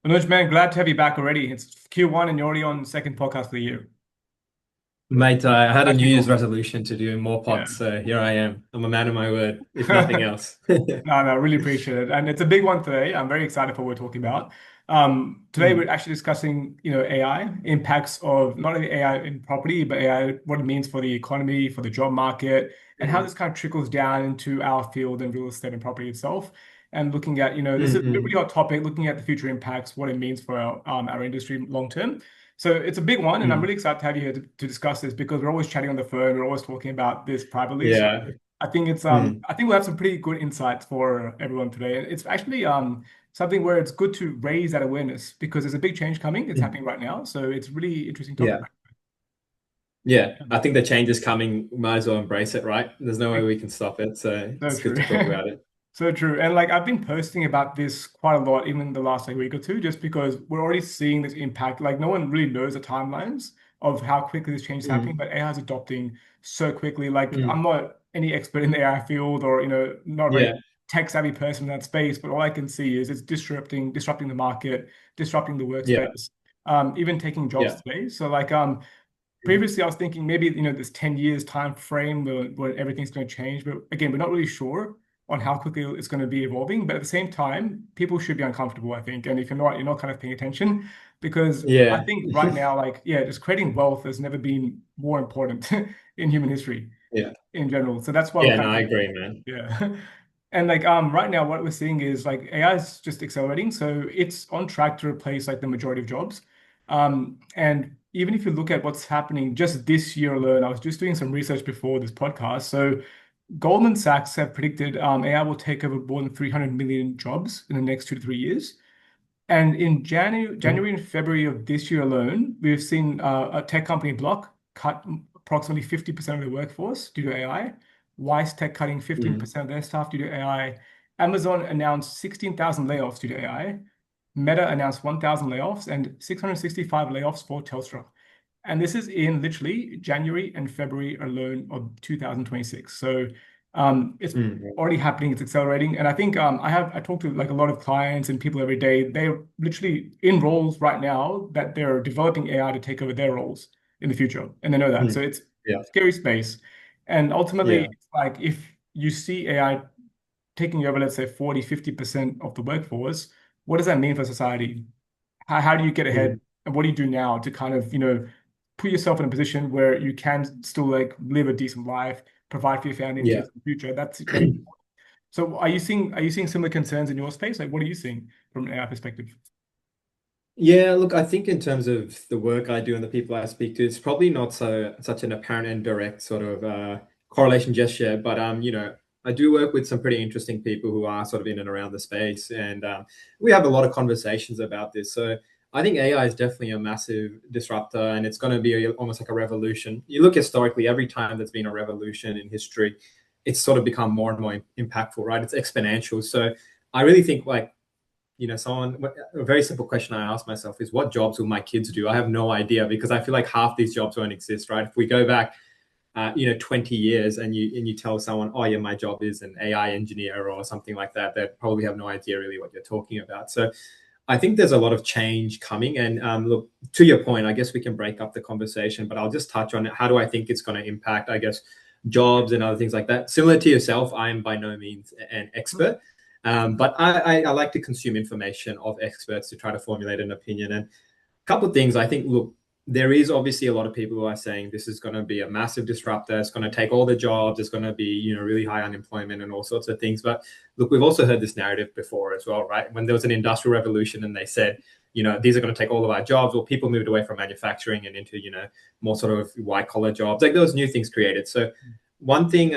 Anuj, man, glad to have you back already. It's Q1 and you're already on the second podcast of the year. Mate, I had a New Actually, Year's cool. resolution to do more Yeah. pods, so here I am. I'm a man of my word, if nothing else. No, no, I really appreciate it. And it's a big one today. I'm very excited for what we're talking about. Today we're Mm, actually discussing, AI, impacts of not only AI in property, but AI, what it means for the economy, for the job market, and how mm, this kind of trickles down into our field and real estate and property itself. And looking at, this is a really mm. hot topic, looking at the future impacts, what it means for our industry long term. So it's a big one, and I'm Mm. really excited to have you here to discuss this because we're always chatting on the phone, we're always talking about this privately. So Yeah. I think we'll have some pretty good insights for everyone today. It's actually something where it's good to raise that awareness because there's a big change coming. It's Mm. happening right now, so it's really interesting topic. Yeah. Yeah. I think the change is coming. We might as well embrace it, right? There's no way we can stop it, so So it's good true. to talk about it. So true. And like I've been posting about this quite a lot, even the last like week or two, just because we're already seeing this impact. Like no one really knows the timelines of how quickly this change is happening, Mm, but AI is adopting so quickly. Like mm. I'm not any expert in the AI field or, not a very Yeah. tech savvy person in that space, but all I can see is it's disrupting the market, disrupting the Yeah. workspace, even taking jobs Yeah. today. So like Mm. previously, I was thinking maybe this 10 years time frame where everything's going to change, but again, we're not really sure on how quickly it's going to be evolving. But at the same time, people should be uncomfortable, I think. And if you're not kind of paying attention, because I Yeah. think right now, like yeah, just creating wealth has never been more important in human history Yeah. in general. So that's why we're Yeah, kind no, of I agree, man. yeah. And like right now what we're seeing is like AI is just accelerating. So it's on track to replace like the majority of jobs. And even if you look at what's happening just this year alone, I was just doing some research before this podcast. So Goldman Sachs have predicted AI will take over more than 300 million jobs in the next 2 to 3 years. And in Mm, January and February of this year alone, we've seen a tech company Block cut approximately 50% of their workforce due to AI. Wise Tech cutting mm. 15% of their staff due to AI. Amazon announced 16,000 layoffs due to AI. Meta announced 1,000 layoffs and 665 layoffs for Telstra. And this is in literally January and February alone of 2026. So it's Mm. already happening, it's accelerating. And I think I talk to like a lot of clients and people every day. They're literally in roles right now that they're developing AI to take over their roles in the future. And they know that. So Mm. it's Yeah. scary space. And ultimately, Yeah. it's like if you see AI taking over, let's say 40, 50% of the workforce, what does that mean for society? How do you get ahead? Mm. And what do you do now to kind of, put yourself in a position where you can still like live a decent life, provide for your family into Yeah. the future? That's very so are you seeing similar concerns in your space? Like what are you seeing from an AI perspective? Yeah, look, I think in terms of the work I do and the people I speak to, it's probably not such an apparent and direct sort of correlation just yet. But I do work with some pretty interesting people who are sort of in and around the space, and we have a lot of conversations about this. So I think AI is definitely a massive disruptor, and it's going to be almost like a revolution. You look historically, every time there's been a revolution in history, it's sort of become more and more impactful, right? It's exponential. So I really think like someone a very simple question I ask myself is what jobs will my kids do? I have no idea because I feel like half these jobs won't exist, right? If we go back 20 years and you tell someone, oh yeah, my job is an AI engineer or something like that, they probably have no idea really what you're talking about. So I think there's a lot of change coming. And look, to your point, I guess we can break up the conversation, but I'll just touch on it. How do I think it's going to impact, I guess, jobs and other things like that? Similar to yourself, I am by no means an expert, but I like to consume information of experts to try to formulate an opinion. And a couple of things I think, look, there is obviously a lot of people who are saying this is going to be a massive disruptor. It's going to take all the jobs. It's going to be, really high unemployment and all sorts of things. But look, we've also heard this narrative before as well, right? When there was an industrial revolution and they said, these are going to take all of our jobs. Well, people moved away from manufacturing and into, more sort of white collar jobs. Like those new things created. So one thing,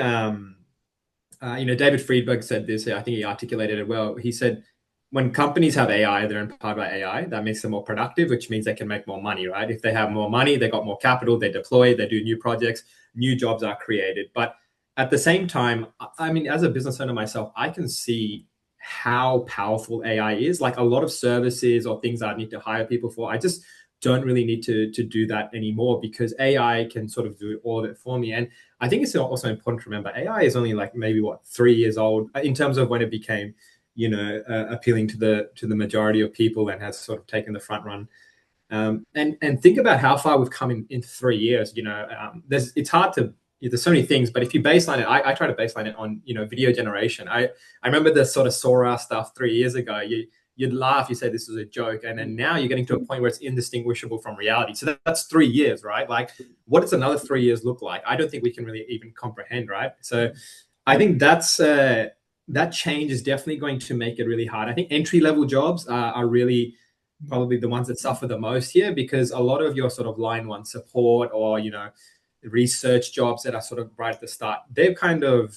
David Friedberg said this. I think he articulated it well. He said, when companies have AI, they're empowered by AI. That makes them more productive, which means they can make more money, right? If they have more money, they got more capital, they deploy, they do new projects, new jobs are created. But at the same time, I mean, as a business owner myself, I can see how powerful AI is. Like a lot of services or things I need to hire people for, I just don't really need to do that anymore because AI can sort of do all of it for me. And I think it's also important to remember AI is only like maybe what 3 years old in terms of when it became, appealing to the majority of people and has sort of taken the front run. And think about how far we've come in 3 years. It's hard to, there's so many things, but if you baseline it, I try to baseline it on video generation. I remember the sort of Sora stuff 3 years ago. You'd laugh, you say this was a joke, and then now you're getting to a point where it's indistinguishable from reality. So that's 3 years, right? Like, what does another 3 years look like? I don't think we can really even comprehend, right? So I think that change is definitely going to make it really hard. I think entry level jobs are really probably the ones that suffer the most here, because a lot of your sort of line one support or research jobs that are sort of right at the start, they're kind of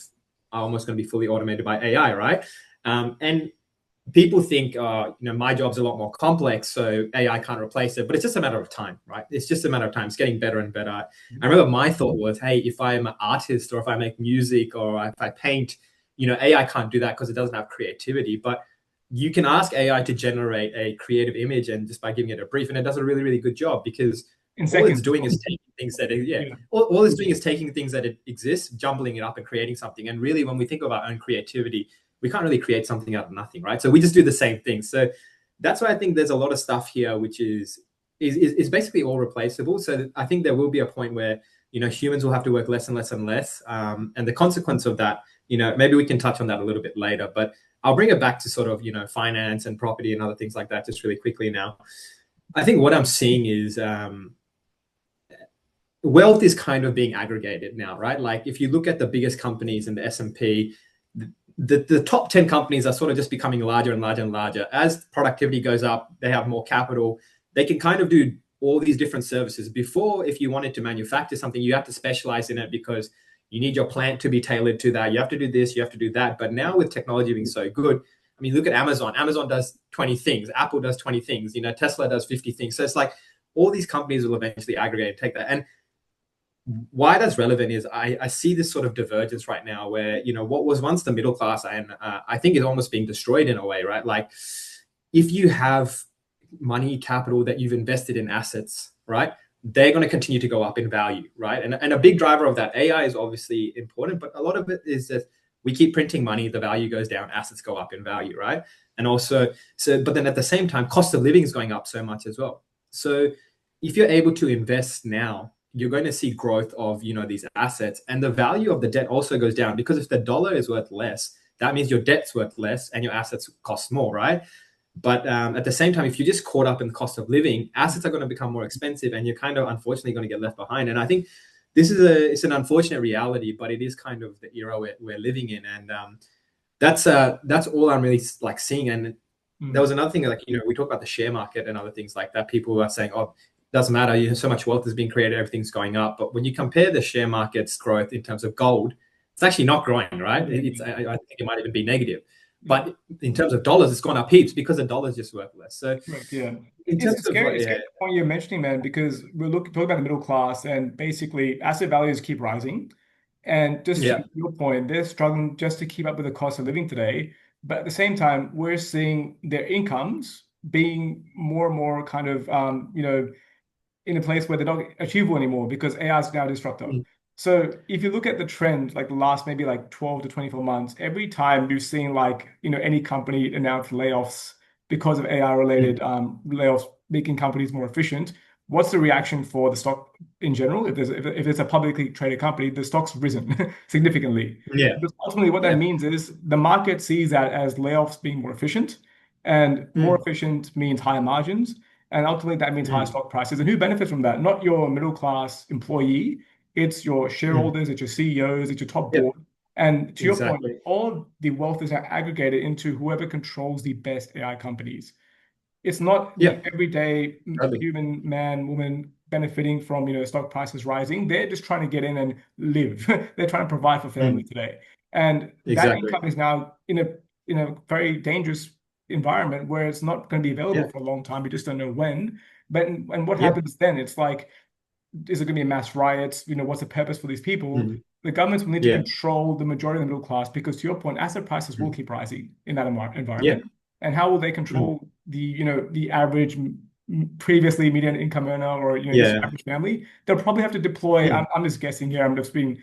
are almost going to be fully automated by AI, right? And people think, my job's a lot more complex, so AI can't replace it. But it's just a matter of time, right? It's just a matter of time. It's getting better and better. I remember my thought was, hey, if I'm an artist or if I make music or if I paint, AI can't do that because it doesn't have creativity. But you can ask AI to generate a creative image, and just by giving it a brief, and it does a really, really good job, because In all it's seconds. doing is taking things that Yeah. all it's doing is taking things that it exists, jumbling it up and creating something. And really, when we think of our own creativity, we can't really create something out of nothing, right? So we just do the same thing. So that's why I think there's a lot of stuff here which is basically all replaceable. So I think there will be a point where humans will have to work less and less and less, and the consequence of that, maybe we can touch on that a little bit later. But I'll bring it back to sort of finance and property and other things like that just really quickly now. I think what I'm seeing is wealth is kind of being aggregated now, right? Like, if you look at the biggest companies in the S&P, the top 10 companies are sort of just becoming larger and larger and larger. As productivity goes up, they have more capital. They can kind of do all these different services. Before, if you wanted to manufacture something, you have to specialize in it because you need your plant to be tailored to that. You have to do this, you have to do that. But now with technology being so good, I mean, look at Amazon. Amazon does 20 things. Apple does 20 things. Tesla does 50 things. So it's like all these companies will eventually aggregate and take that. And why that's relevant is I see this sort of divergence right now where, what was once the middle class, and I think is almost being destroyed in a way, right? Like, if you have money, capital that you've invested in assets, right, they're going to continue to go up in value, right? And a big driver of that, AI is obviously important, but a lot of it is that we keep printing money, the value goes down, assets go up in value, right? And also, but then at the same time, cost of living is going up so much as well. So if you're able to invest now, you're going to see growth of these assets, and the value of the debt also goes down, because if the dollar is worth less, that means your debt's worth less and your assets cost more, right? But at the same time, if you're just caught up in the cost of living, assets are going to become more expensive, and you're kind of unfortunately going to get left behind. And I think it's an unfortunate reality, but it is kind of the era we're living in, and that's all I'm really like seeing. And there was another thing, like we talk about the share market and other things like that. People are saying, "Oh, doesn't matter. So much wealth is being created, everything's going up." But when you compare the share market's growth in terms of gold, it's actually not growing, right? I think it might even be negative. But in terms of dollars, it's gone up heaps because the dollar is just worth less. So Yeah. in It's terms of scary, it's scary the point you're mentioning, man, because we're talking about the middle class, and basically asset values keep rising. And just to your point, they're struggling just to keep up with the cost of living today. But at the same time, we're seeing their incomes being more and more kind of, in a place where they're not achievable anymore because AI is now disruptive. So if you look at the trend, like the last maybe like 12 to 24 months, every time you've seen like, any company announce layoffs because of AI related layoffs, making companies more efficient, what's the reaction for the stock in general? If it's a publicly traded company, the stock's risen significantly. yeah, Because ultimately what that means is the market sees that as layoffs being more efficient, and more efficient means higher margins. And ultimately, that means higher stock prices. And who benefits from that? Not your middle class employee. It's your shareholders, it's your CEOs, it's your top yeah, board. And to your point, exactly. all the wealth is now aggregated into whoever controls the best AI companies. It's not Yeah, the everyday totally. human man, woman benefiting from, stock prices rising. They're just trying to get in and live. They're trying to provide for family today. And that Exactly. income is now in a very dangerous environment where it's not going to be available Yeah, for a long time. You just don't know when. But and what yeah, happens then? It's like, is it going to be mass riots? What's the purpose for these people? The governments will need to yeah, control the majority of the middle class because, to your point, asset prices will keep rising in that yeah, environment. And how will they control the average previously median income earner or just Yeah. average family, they'll probably have to deploy. Mm, I'm just guessing here. I'm just being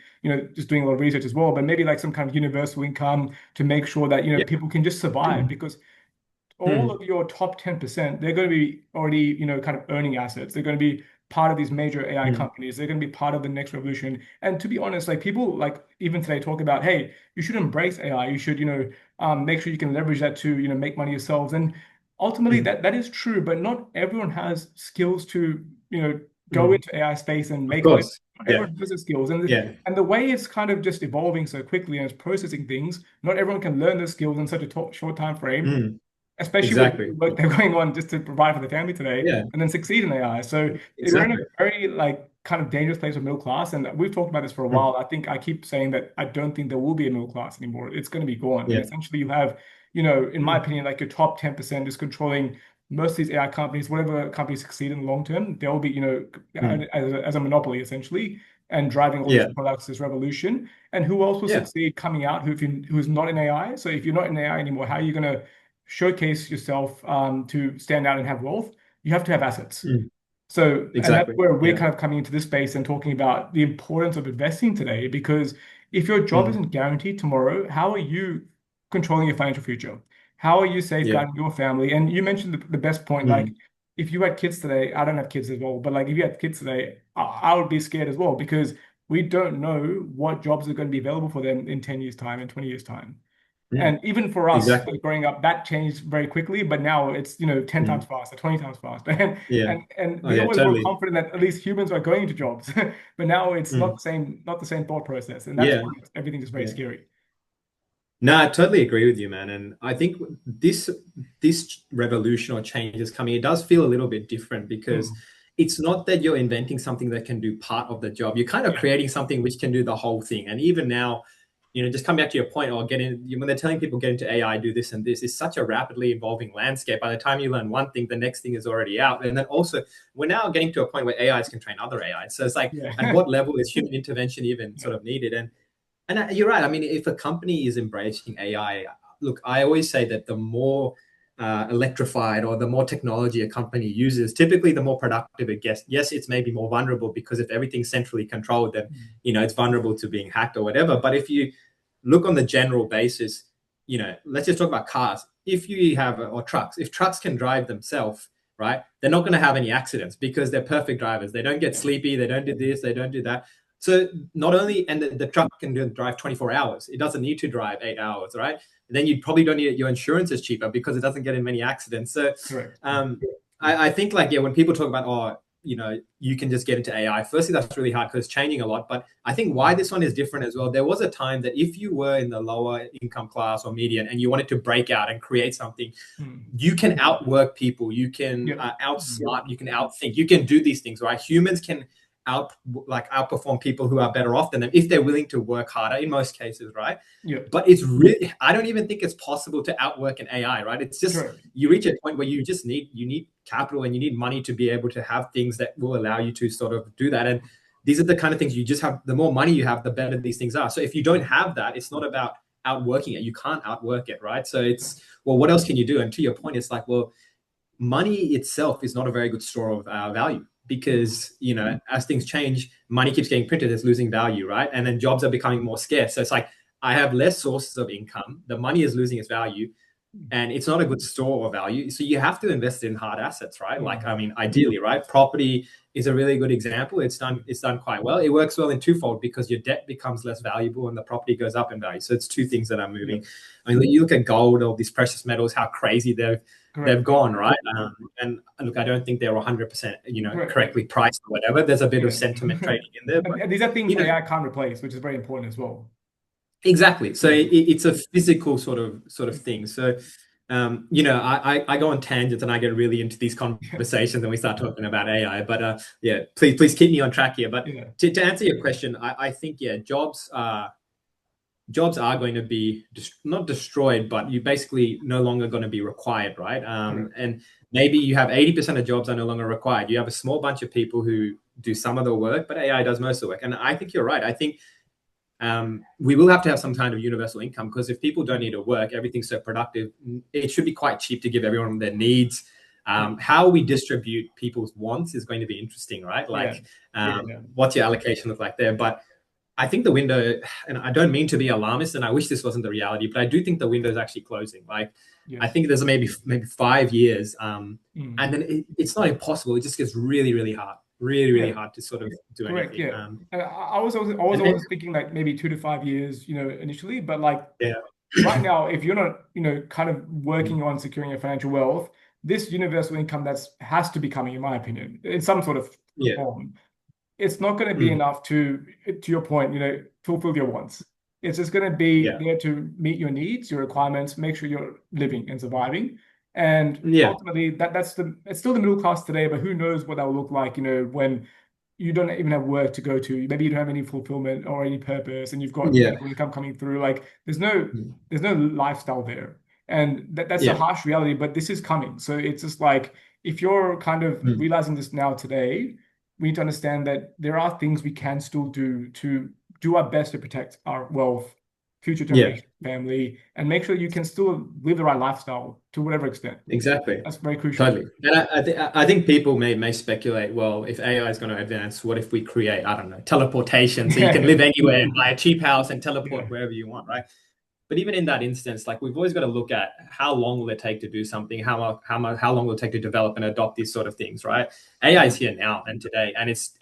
just doing a lot of research as well, but maybe like some kind of universal income to make sure that yeah. people can just survive because all Mm, of your top 10%, they're going to be already, kind of earning assets. They're going to be part of these major AI mm, companies. They're going to be part of the next revolution. And to be honest, like people like even today talk about, hey, you should embrace AI. You should, make sure you can leverage that to, make money yourselves. And ultimately mm. that is true, but not everyone has skills to, go Mm. into AI space and Of make a living. course. Not Yeah. everyone has the skills. Yeah. And the way it's kind of just evolving so quickly and it's processing things, not everyone can learn those skills in such a short time frame, Mm. especially with the Exactly. work they're going on just to provide for the family today Yeah. and then succeed in AI. So we're in a Exactly. very like kind of dangerous place with middle class. And we've talked about this for a Mm. while. I think I keep saying that I don't think there will be a middle class anymore. It's going to be gone. And Yeah. essentially you have, in my Mm. opinion, like your top 10% is controlling most of these AI companies, whatever companies succeed in the long term, they'll be, Mm. as a monopoly essentially and driving all these Yeah. products, this revolution. And who else will Yeah. succeed coming out who's not in AI? So if you're not in AI anymore, how are you going to showcase yourself to stand out and have wealth? You have to have assets. Mm. So, and that's Exactly. where we're Yeah. kind of coming into this space and talking about the importance of investing today. Because if your job Mm. isn't guaranteed tomorrow, how are you controlling your financial future? How are you Yeah. safeguarding your family? And you mentioned the best point, like Mm. if you had kids today, I don't have kids as well, but like if you had kids today, I would be scared as well because we don't know what jobs are going to be available for them in 10 years' time, in 20 years' time. Mm. And even for us, Exactly. like growing up, that changed very quickly. But now it's 10 times Mm. faster, 20 times faster. And Yeah. and Oh we yeah, always were totally. confident that at least humans are going into jobs. But now it's not Mm. the same, not the same thought process. And that's Yeah. why everything is very Yeah. scary. No, I totally agree with you, man. And I think this revolution or change is coming. It does feel a little bit different because Mm. it's not that you're inventing something that can do part of the job. You're kind of Yeah. creating something which can do the whole thing. And even now, just come back to your point, or when they're telling people get into AI, do this and this, is such a rapidly evolving landscape. By the time you learn one thing, the next thing is already out. And then also, we're now getting to a point where AIs can train other AIs. So it's like, at Yeah. what level is human intervention even Yeah. sort of needed? And you're right. I mean, if a company is embracing AI, look, I always say that the more electrified or the more technology a company uses, typically the more productive it gets. Yes, it's maybe more vulnerable because if everything's centrally controlled, then Mm. it's vulnerable to being hacked or whatever. But if you look on the general basis, let's just talk about cars. If you have or trucks, if trucks can drive themselves, right, they're not going to have any accidents because they're perfect drivers. They don't get Yeah. sleepy. They don't do this. They don't do that. So not only, and the truck can drive 24 hours. It doesn't need to drive 8 hours, right? And then you probably don't need it. Your insurance is cheaper because it doesn't get in many accidents. So Correct. um, I think like, yeah, when people talk about, you can just get into AI, firstly, that's really hard because it's changing a lot. But I think why this one is different as well, there was a time that if you were in the lower income class or median and you wanted to break out and create something, Mm. you can outwork people, you can Yep. outsmart, you can outthink, you can do these things, right? Humans can outperform people who are better off than them if they're willing to work harder in most cases, right? Yep. But it's really, I don't even think it's possible to outwork an AI, right? It's just, Correct. you reach a point where you need capital and you need money to be able to have things that will allow you to sort of do that. And these are the kind of things you just have, the more money you have, the better these things are. So if you don't have that, it's not about outworking it. You can't outwork it, right? So it's, well, what else can you do? And to your point, it's like, well, money itself is not a very good store of value Mm. because as things change, money keeps getting printed, it's losing value, right? And then jobs are becoming more scarce. So it's like, I have less sources of income, the money is losing its value, and it's not a good store of value. So you have to invest in hard assets, right? Like, Mm. I mean, ideally, right? Property is a really good example. It's done quite well. It works well in twofold because your debt becomes less valuable and the property goes up in value. So it's two things that are moving. Yep. I mean, you look at gold or these precious metals, how crazy they've Correct. gone, right? And look, I don't think they're 100%, Correct. correctly priced or whatever. There's a bit of Yeah. sentiment trading in there, but And these are things you know, AI can't replace, which is very important as well. exactly. So Yeah. it's a physical sort of thing. So I go on tangents and I get really into these conversations and we start talking about AI. But yeah, please keep me on track here. But Yeah. to answer your question, I think, yeah, jobs are going to be not destroyed, but you basically no longer going to be required, right? Correct. And maybe you have 80% of jobs are no longer required. You have a small bunch of people who do some of the work, but AI does most of the work. And I think you're right. I think we will have to have some kind of universal income because if people don't need to work, everything's so productive. It should be quite cheap to give everyone their needs. Yeah. How we distribute people's wants is going to be interesting, right? Yeah. Like, Yeah. what's your allocation look like there? But I think the window, and I don't mean to be alarmist, and I wish this wasn't the reality, but I do think the window is actually closing. Like, I Yes. think there's maybe 5 years, and Mm. then it's not impossible. It just gets really, really hard, really, really Yeah. hard to sort of do Correct. anything. Yeah. And I was And then always thinking like maybe 2 to 5 years, initially, but like yeah, right now, if you're not, kind of mm, working on securing your financial wealth, this universal income that's has to be coming, in my opinion, in some sort of yeah, form, it's not going to be mm, enough to your point, fulfill your wants. It's just going to be yeah, there to meet your needs, your requirements, make sure you're living and surviving. And yeah, ultimately, it's still the middle class today, but who knows what that will look like, when you don't even have work to go to. Maybe you don't have any fulfillment or any purpose, and you've got yeah, stable income coming through. Like mm, there's no lifestyle there, and that's a yeah, harsh reality. But this is coming, so it's just like if you're kind of mm, realizing this now today, we need to understand that there are things we can still do to do our best to protect our wealth, future yeah. generation, family, and make sure you can still live the right lifestyle to whatever extent. Exactly. That's very crucial. Totally. And I think people may speculate, well, if AI is going to advance, what if we create, I don't know, teleportation so you can live anywhere and buy a cheap house and Yeah, teleport wherever you want, right? But even in that instance, like we've always got to look at how long will it take to do something, how long will it take to develop and adopt these sort of things, right? AI is here now and today, and it's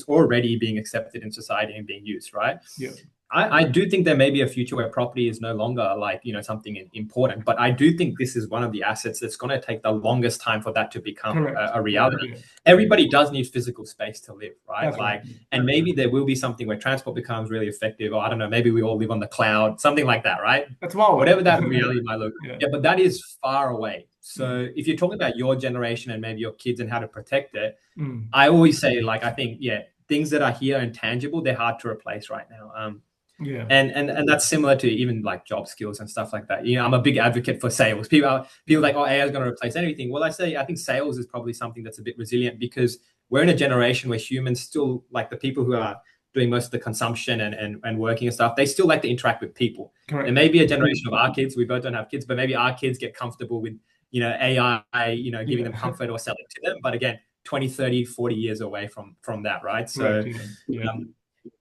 already being accepted in society and being used, right? yeah, I do think there may be a future where property is no longer like, something important, but I do think this is one of the assets that's going to take the longest time for that to become correct. a Yeah, reality. yeah, Everybody does need physical space to live, right? that's right. Like, and maybe there will be something where transport becomes really effective, or I don't know, maybe we all live on the cloud, something like that, right? That's Huawei. Whatever that reality might look. Yeah. Yeah, but that is far away. Mm, So if you're talking about your generation and maybe your kids and how to protect it, mm, I always say, like, I think, yeah, things that are here and tangible, they're hard to replace right now. yeah. And that's similar to even like job skills and stuff like that. I'm a big advocate for sales. People like, oh, AI is going to replace anything. Well, I think sales is probably something that's a bit resilient because we're in a generation where humans still, like, the people who are doing most of the consumption and working and stuff, they still like to interact with people. There Correct. may be a generation of our kids, we both don't have kids, but maybe our kids get comfortable with, AI, giving them Yeah. comfort or selling to them. But again, 20, 30, 40 years away from that, right? Correct. So Yeah. Yeah. um,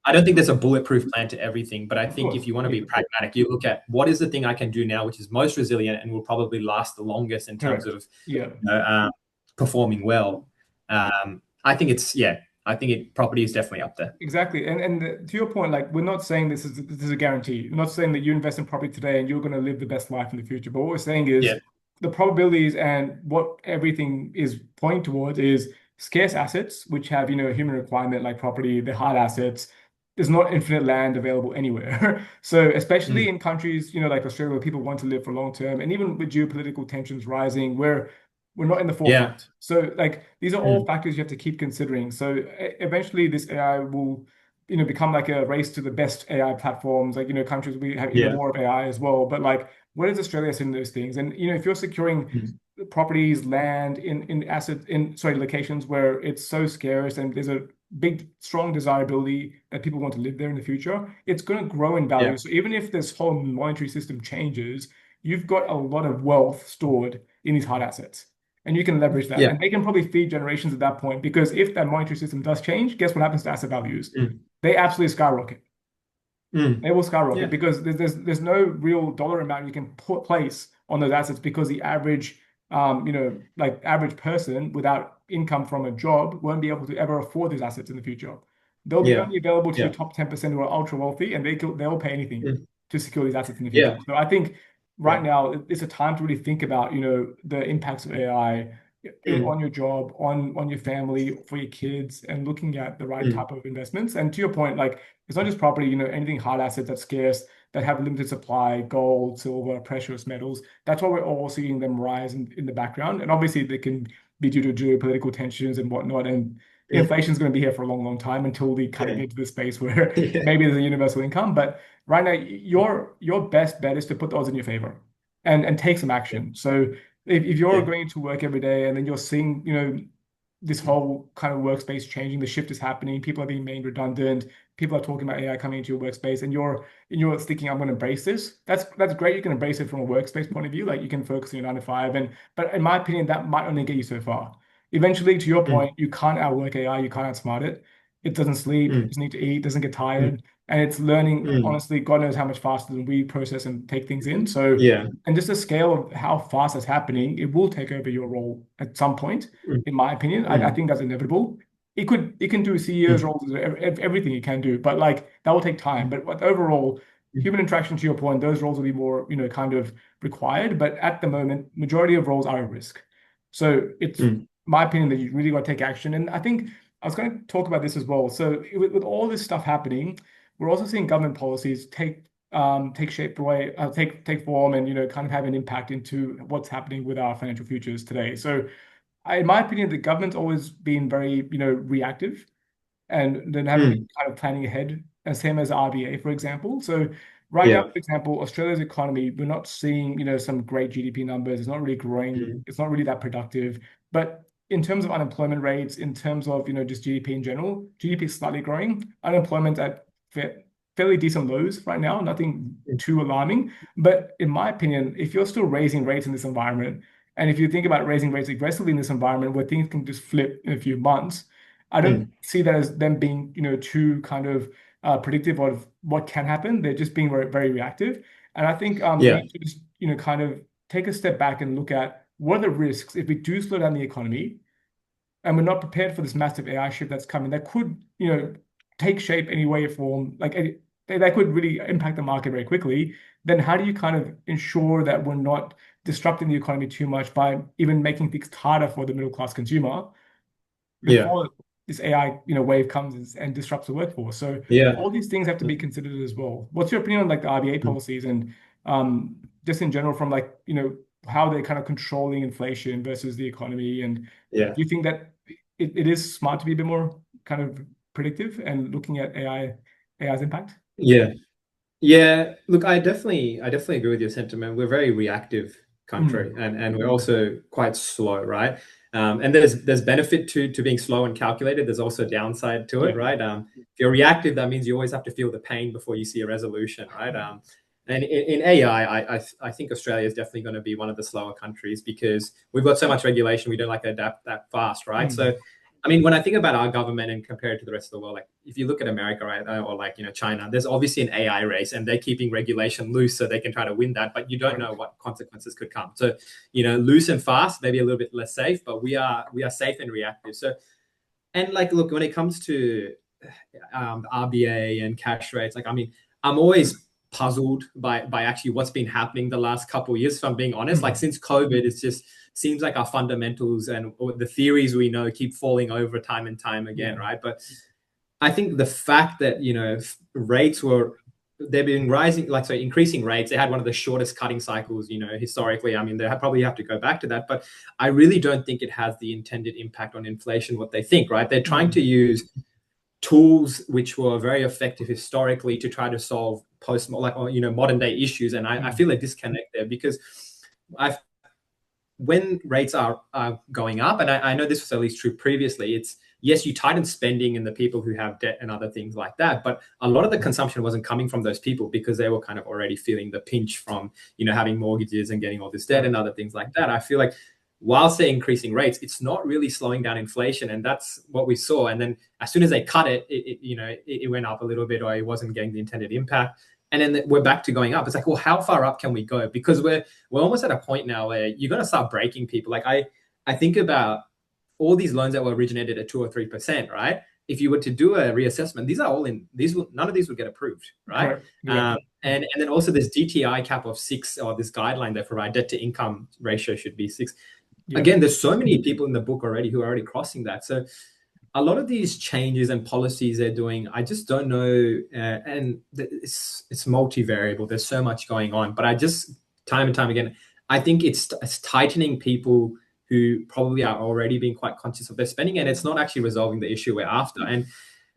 I don't think there's a bulletproof plan to everything, but I Of think if course. you want to Yeah. be pragmatic, you look at what is the thing I can do now, which is most resilient and will probably last the longest in terms Correct. of Yeah. performing well. I think I think property is definitely up there. Exactly. And to your point, like we're not saying this is a guarantee. We're not saying that you invest in property today and you're going to live the best life in the future. But what we're saying is Yeah, the probabilities and what everything is pointing towards is scarce assets, which have, a human requirement like property, the hard assets. There's not infinite land available anywhere. So especially mm, in countries, like Australia, where people want to live for long term, and even with geopolitical tensions rising, we're not in the yeah, forefront. So like these are all mm, factors you have to keep considering. So eventually this AI will, become like a race to the best AI platforms. Like, countries we have even yeah, more of AI as well. But like, where does Australia sit in those things? And if you're securing mm, properties, land in locations where it's so scarce and there's a big, strong desirability that people want to live there in the future, it's going to grow in yeah, value. So even if this whole monetary system changes, you've got a lot of wealth stored in these hard assets. And you can leverage that. yeah, And they can probably feed generations at that point because if that monetary system does change, guess what happens to asset values? mm, They absolutely skyrocket. mm, They will skyrocket yeah, because there's no real dollar amount you can put place on those assets because the average like average person without income from a job won't be able to ever afford these assets in the future. They'll be yeah, only available to yeah, the top 10% who are ultra wealthy and they'll pay anything mm, to secure these assets in the yeah, future. So I think yeah, right now it's a time to really think about, the impacts of AI mm, on your job, on your family, for your kids, and looking at the right mm, type of investments. And to your point, like it's not just property, anything hard assets that's scarce, that have limited supply, gold, silver, precious metals. That's why we're all seeing them rise in the background. And obviously they can be due to geopolitical tensions and whatnot. And mm, inflation is going to be here for a long, long time until we kind of yeah, get to the space where yeah, maybe there's a universal income. But right now, your best bet is to put the odds in your favor and take some yeah, action. So if you're yeah, going to work every day and then you're seeing, this whole kind of workspace changing, the shift is happening, people are being made redundant, people are talking about AI coming into your workspace, and you're thinking, I'm going to embrace this. That's great. You can embrace it from a workspace point of view, like you can focus on your 9 to 5, and but in my opinion, that might only get you so far. Eventually, to your mm, point, you can't outwork AI, you can't outsmart it. It doesn't sleep, it mm, doesn't need to eat, doesn't get mm, tired, and it's learning, mm. honestly, God knows how much faster than we process and take things in. So, Yeah. and just the scale of how fast that's happening, it will take over your role at some point, Mm, in my opinion. I mm, think that's inevitable. It can do CEO's mm, roles, everything it can do, but like that will take time. But overall, mm, human interaction, to your point, those roles will be more, kind of required. But at the moment, majority of roles are at risk. So it's mm, my opinion that you really got to take action. And I think I was going to talk about this as well. So with all this stuff happening, we're also seeing government policies take shape the way take form and kind of have an impact into what's happening with our financial futures today. So in my opinion, the government's always been very reactive and then haven't been mm. kind of planning ahead, and same as RBA, for example. So right now, Yeah. for example, Australia's economy, we're not seeing, some great GDP numbers. It's not really growing. Mm, It's not really that productive. But in terms of unemployment rates, in terms of, just GDP in general, GDP is slightly growing. Unemployment at fairly decent lows right now, nothing mm, too alarming. But in my opinion, if you're still raising rates in this environment, and if you think about raising rates aggressively in this environment where things can just flip in a few months, I don't mm. see that as them being, too kind of predictive of what can happen. They're just being very, very reactive. And I think we Yeah. need to just, kind of take a step back and look at what are the risks if we do slow down the economy and we're not prepared for this massive AI shift that's coming that could, take shape any way or form, like that could really impact the market very quickly. Then how do you kind of ensure that we're not disrupting the economy too much by even making things harder for the middle class consumer Yeah. before this AI, wave comes and disrupts the workforce. So Yeah. all these things have to be considered as well. What's your opinion on like the RBA Mm, policies and just in general from like, how they're kind of controlling inflation versus the economy? And do yeah. you think that it is smart to be a bit more kind of predictive and looking at AI's impact? Yeah. Yeah, look, I definitely agree with your sentiment. We're a very reactive country, Mm, and we're also quite slow, right? And there's benefit to being slow and calculated. There's also downside to it, yeah, right? If you're reactive, that means you always have to feel the pain before you see a resolution, right? And in AI, I think Australia is definitely going to be one of the slower countries because we've got so much regulation. We don't like to adapt that fast, right? So mm, I mean, when I think about our government and compare it to the rest of the world, like if you look at America, right, or like China, there's obviously an AI race, and they're keeping regulation loose so they can try to win that, but you don't know correct. what consequences could come. So, loose and fast, maybe a little bit less safe, but we are safe and reactive. So, and like, look, when it comes to RBA and cash rates, like, I mean, I'm always puzzled by actually what's been happening the last couple of years. If I'm being honest, like Mm, since COVID, it's just seems like our fundamentals and the theories we know keep falling over time and time again, yeah, right? But I think the fact that rates were they've been rising, like so increasing rates. They had one of the shortest cutting cycles, historically. I mean, probably have to go back to that, but I really don't think it has the intended impact on inflation. What they think, right? They're trying to mm, use tools which were very effective historically to try to solve modern day issues, and I mm, feel a disconnect there because I've when rates are going up, and I know this was at least true previously, it's yes, you tighten spending in the people who have debt and other things like that, but a lot of the consumption wasn't coming from those people because they were kind of already feeling the pinch from having mortgages and getting all this debt and correct. other things like that. I feel like whilst they're increasing rates, it's not really slowing down inflation, and that's what we saw. And then as soon as they cut it went up a little bit, or it wasn't getting the intended impact, and then we're back to going up. It's like, well, how far up can we go? Because we're almost at a point now where you're going to start breaking people. Like I think about all these loans that were originated at 2 or 3%, right? If you were to do a reassessment, these are all in these will none of these would get approved, right? Correct. Yeah. And then also this DTI cap of 6, or this guideline they provide, debt to income ratio should be 6. Yeah. Again, there's so many people in the book already who are already crossing that. So a lot of these changes and policies they're doing, I just don't know, and it's multivariable. There's so much going on, but I just time and time again, I think it's tightening people who probably are already being quite conscious of their spending, and it's not actually resolving the issue we're after. And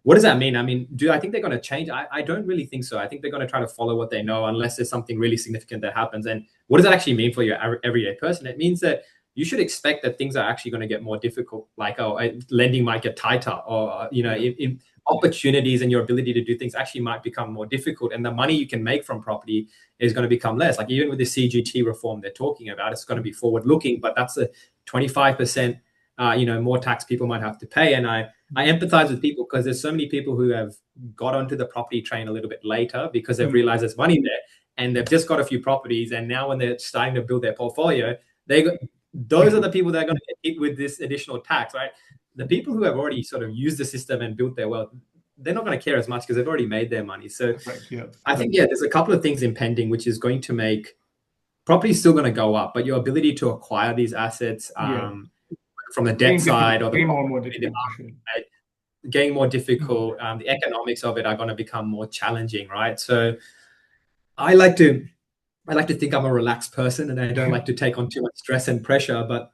what does that mean? I mean, do I think they're going to change? I don't really think so. I think they're going to try to follow what they know, unless there's something really significant that happens. And what does that actually mean for your everyday person? It means that you should expect that things are actually going to get more difficult. Like, oh, lending might get tighter, or in opportunities and your ability to do things actually might become more difficult, and the money you can make from property is going to become less. Like even with the CGT reform they're talking about, it's going to be forward looking, but that's a 25% more tax people might have to pay. And I empathize with people, because there's so many people who have got onto the property train a little bit later because they've realized there's money there, and they've just got a few properties, and now when they're starting to build their portfolio, those are the people that are going to get hit with this additional tax, right? The people who have already sort of used the system and built their wealth, they're not going to care as much because they've already made their money. So I think, there's a couple of things impending, which is going to make property still going to go up, but your ability to acquire these assets from the debt side or the more and more difficult, getting more difficult. The economics of it are going to become more challenging, right? So I like to think I'm a relaxed person, and I don't like to take on too much stress and pressure. But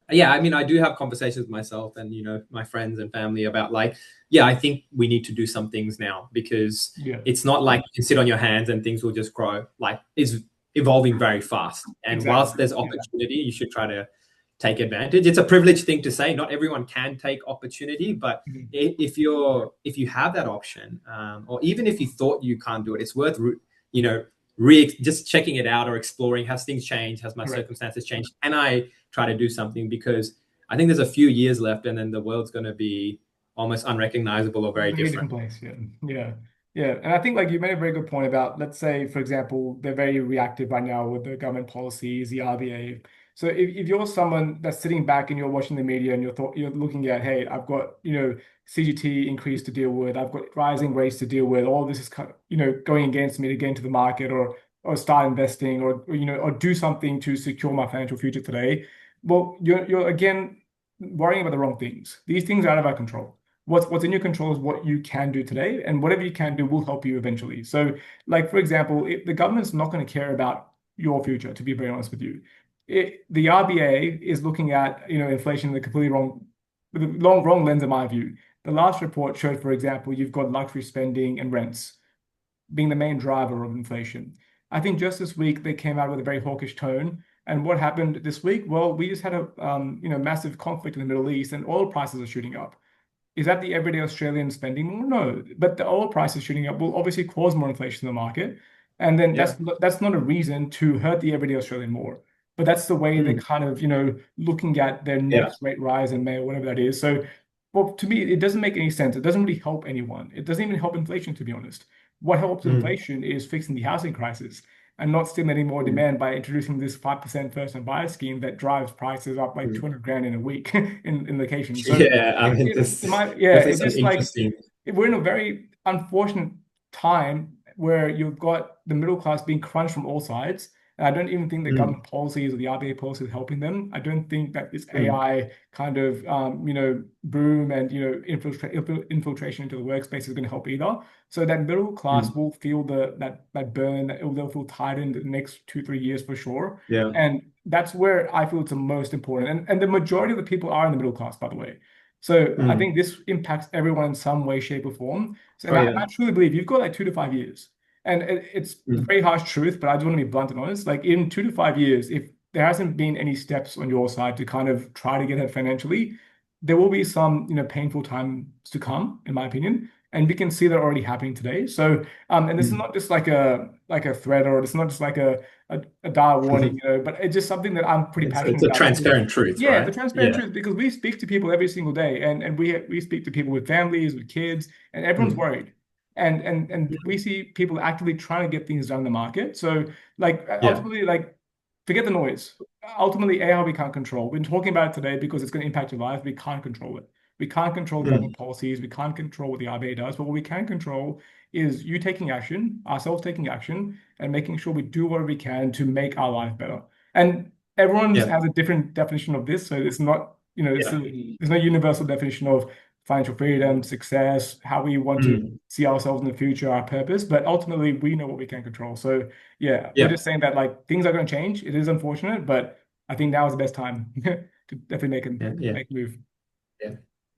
yeah, I mean, I do have conversations with myself and my friends and family about like, I think we need to do some things now, because it's not like you can sit on your hands and things will just grow. Like, it's evolving very fast, and whilst there's opportunity, you should try to take advantage. It's a privileged thing to say. Not everyone can take opportunity, but if you have that option, or even if you thought you can't do it, it's worth just checking it out or exploring. Has things changed? Has my circumstances changed? Can I try to do something? Because I think there's a few years left, and then the world's going to be almost unrecognizable or very different. Place. And I think like you made a very good point about, let's say, for example, they're very reactive right now with the government policies, the RBA. So if you're someone that's sitting back and you're watching the media and you're looking at, hey, I've got CGT increase to deal with, I've got rising rates to deal with, all this is going against me to get into the market or start investing or do something to secure my financial future today. Well, you're again worrying about the wrong things. These things are out of our control. What's in your control is what you can do today, and whatever you can do will help you eventually. So, like for example, the government's not going to care about your future, to be very honest with you. The RBA is looking at inflation in the completely wrong lens, in my view. The last report showed, for example, you've got luxury spending and rents being the main driver of inflation. I think just this week they came out with a very hawkish tone. And what happened this week? Well, we just had a massive conflict in the Middle East, and oil prices are shooting up. Is that the everyday Australian spending more? No, but the oil prices shooting up will obviously cause more inflation in the market, and then that's not a reason to hurt the everyday Australian more. But that's the way they're kind of looking at their next rate rise in May or whatever that is. So, well, to me, it doesn't make any sense. It doesn't really help anyone. It doesn't even help inflation, to be honest. What helps inflation is fixing the housing crisis and not stimulating more demand by introducing this 5% first-time buyer scheme that drives prices up like 200 grand in a week in locations. So it's just like we're in a very unfortunate time where you've got the middle class being crunched from all sides. And I don't even think the government policies or the RBA policies are helping them. I don't think that this AI kind of boom and infiltration into the workspace is going to help either. So that middle class will feel that burn. They'll feel tired in the next 2-3 years for sure. And that's where I feel it's the most important. And the majority of the people are in the middle class, by the way. So I think this impacts everyone in some way, shape, or form. So I truly believe you've got like 2 to 5 years. And it's a very harsh truth, but I just want to be blunt and honest. Like in 2 to 5 years, if there hasn't been any steps on your side to kind of try to get ahead financially, there will be some painful times to come, in my opinion. And we can see that already happening today. So and this is not just like a threat, or it's not just like a dire warning, but it's just something that I'm pretty passionate about. It's a transparent truth, right? The transparent truth, because we speak to people every single day, and we speak to people with families, with kids, and everyone's worried. And we see people actively trying to get things done in the market. So ultimately, forget the noise. Ultimately, AI we can't control. We're talking about it today because it's going to impact your life. We can't control it. We can't control government policies. We can't control what the RBA does. But what we can control is you taking action, ourselves taking action, and making sure we do whatever we can to make our life better. And everyone has a different definition of this. So it's not, there's no universal definition of financial freedom, success, how we want to see ourselves in the future, our purpose. But ultimately, we know what we can control. So we're just saying that things are going to change. It is unfortunate, but I think now is the best time to definitely make a move.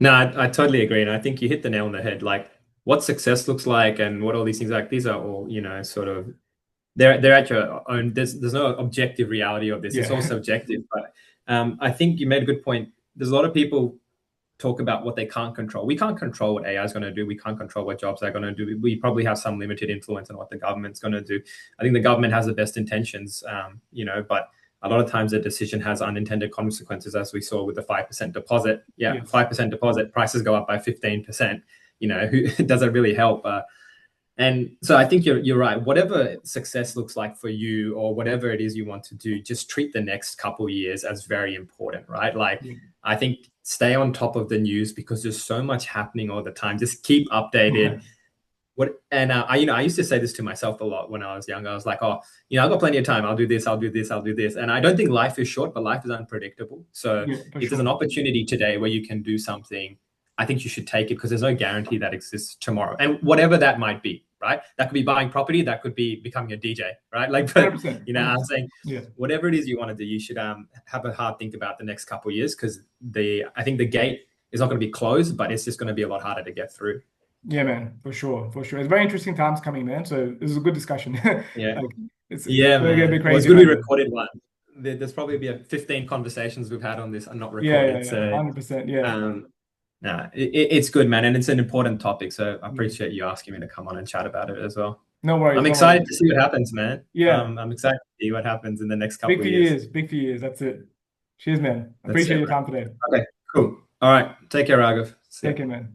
No, I totally agree. And I think you hit the nail on the head. Like what success looks like and what all these things like, these are all, sort of, they're at your own, there's no objective reality of this. It's all subjective. But I think you made a good point. There's a lot of people talk about what they can't control. We can't control what AI is going to do. We can't control what jobs they're going to do. We probably have some limited influence on what the government's going to do. I think the government has the best intentions, but a lot of times a decision has unintended consequences, as we saw with the 5% deposit. Yeah, Yes. 5% deposit, prices go up by 15%. Does it really help? And so I think you're right. Whatever success looks like for you, or whatever it is you want to do, just treat the next couple of years as very important, right? Like, Yeah. I think stay on top of the news because there's so much happening all the time. Just keep updated. I used to say this to myself a lot when I was younger. I was like, oh, I've got plenty of time. I'll do this. I'll do this. I'll do this. And I don't think life is short, but life is unpredictable. So Yeah, for if there's an sure. opportunity today where you can do something, I think you should take it because there's no guarantee that exists tomorrow, and whatever that might be, right? That could be buying property. That could be becoming a DJ, right? Like, but 100%. I'm 100%. saying Yeah. whatever it is you want to do, you should have a hard think about the next couple of years because I think the gate is not going to be closed, but it's just going to be a lot harder to get through. Yeah, man, for sure, for sure. It's very interesting times coming, man. So this is a good discussion. Yeah. Like it's Yeah, gonna get a man. bit Well, it's crazy good we around here. recorded one. There's probably be a 15 conversations we've had on this and not Yeah, yeah, recorded. yeah. So, 100%. Yeah. um, it's good, man, and it's an important topic. So I Yeah. appreciate you asking me to come on and chat about it as well. No worries, I'm no worries. excited to see what happens, man. Yeah. I'm excited to see what happens in the next Big couple few of years. years, big few years. That's it. Cheers, man. That's Appreciate it, your man. time today. Okay, cool. All right, take care, Raghav. See ya. Take care, man.